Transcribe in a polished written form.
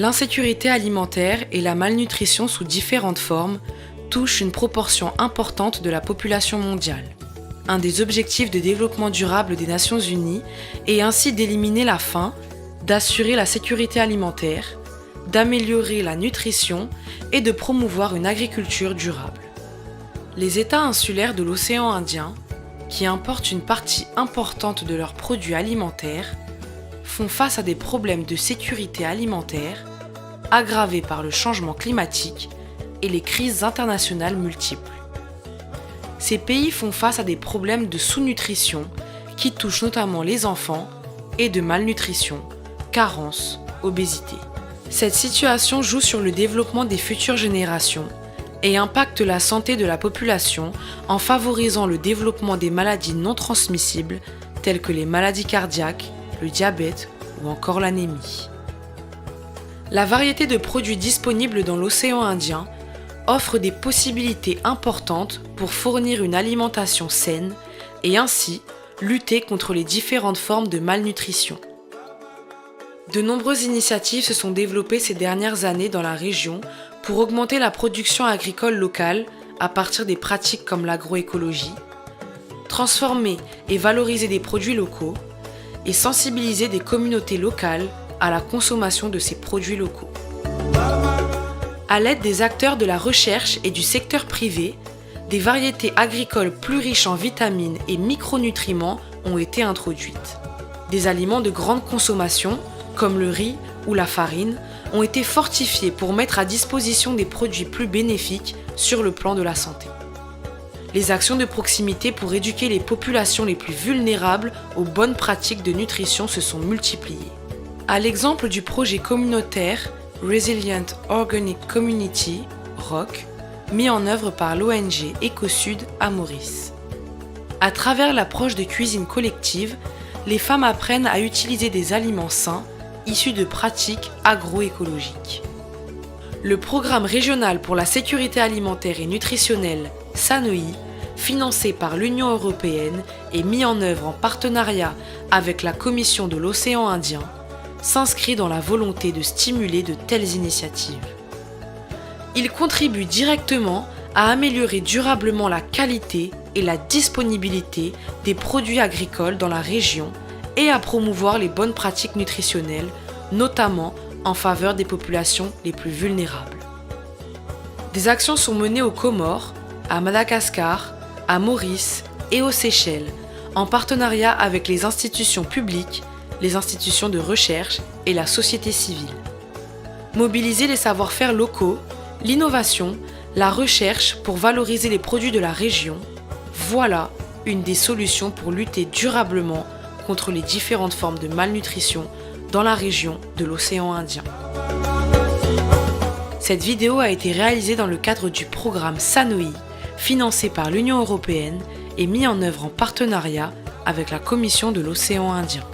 L'insécurité alimentaire et la malnutrition sous différentes formes touchent une proportion importante de la population mondiale. Un des objectifs de développement durable des Nations Unies est ainsi d'éliminer la faim, d'assurer la sécurité alimentaire, d'améliorer la nutrition et de promouvoir une agriculture durable. Les États insulaires de l'océan Indien, qui importent une partie importante de leurs produits alimentaires, font face à des problèmes de sécurité alimentaire aggravés par le changement climatique et les crises internationales multiples. Ces pays font face à des problèmes de sous-nutrition qui touchent notamment les enfants et de malnutrition, carence, obésité. Cette situation joue sur le développement des futures générations et impacte la santé de la population en favorisant le développement des maladies non transmissibles telles que les maladies cardiaques, le diabète ou encore l'anémie. La variété de produits disponibles dans l'océan Indien offre des possibilités importantes pour fournir une alimentation saine et ainsi lutter contre les différentes formes de malnutrition. De nombreuses initiatives se sont développées ces dernières années dans la région pour augmenter la production agricole locale à partir des pratiques comme l'agroécologie, transformer et valoriser des produits locaux et sensibiliser des communautés locales à la consommation de ces produits locaux. À l'aide des acteurs de la recherche et du secteur privé, des variétés agricoles plus riches en vitamines et micronutriments ont été introduites. Des aliments de grande consommation, comme le riz ou la farine, ont été fortifiés pour mettre à disposition des produits plus bénéfiques sur le plan de la santé. Les actions de proximité pour éduquer les populations les plus vulnérables aux bonnes pratiques de nutrition se sont multipliées. À l'exemple du projet communautaire Resilient Organic Community, ROC, mis en œuvre par l'ONG Écosud à Maurice. À travers l'approche de cuisine collective, les femmes apprennent à utiliser des aliments sains issus de pratiques agroécologiques. Le programme régional pour la sécurité alimentaire et nutritionnelle SANOI, financé par l'Union européenne et mis en œuvre en partenariat avec la Commission de l'océan Indien, s'inscrit dans la volonté de stimuler de telles initiatives. Il contribue directement à améliorer durablement la qualité et la disponibilité des produits agricoles dans la région et à promouvoir les bonnes pratiques nutritionnelles, notamment en faveur des populations les plus vulnérables. Des actions sont menées aux Comores, à Madagascar, à Maurice et aux Seychelles, en partenariat avec les institutions publiques, les institutions de recherche et la société civile. Mobiliser les savoir-faire locaux, l'innovation, la recherche pour valoriser les produits de la région, voilà une des solutions pour lutter durablement contre les différentes formes de malnutrition dans la région de l'océan Indien. Cette vidéo a été réalisée dans le cadre du programme SANOI, financé par l'Union européenne et mis en œuvre en partenariat avec la Commission de l'océan Indien.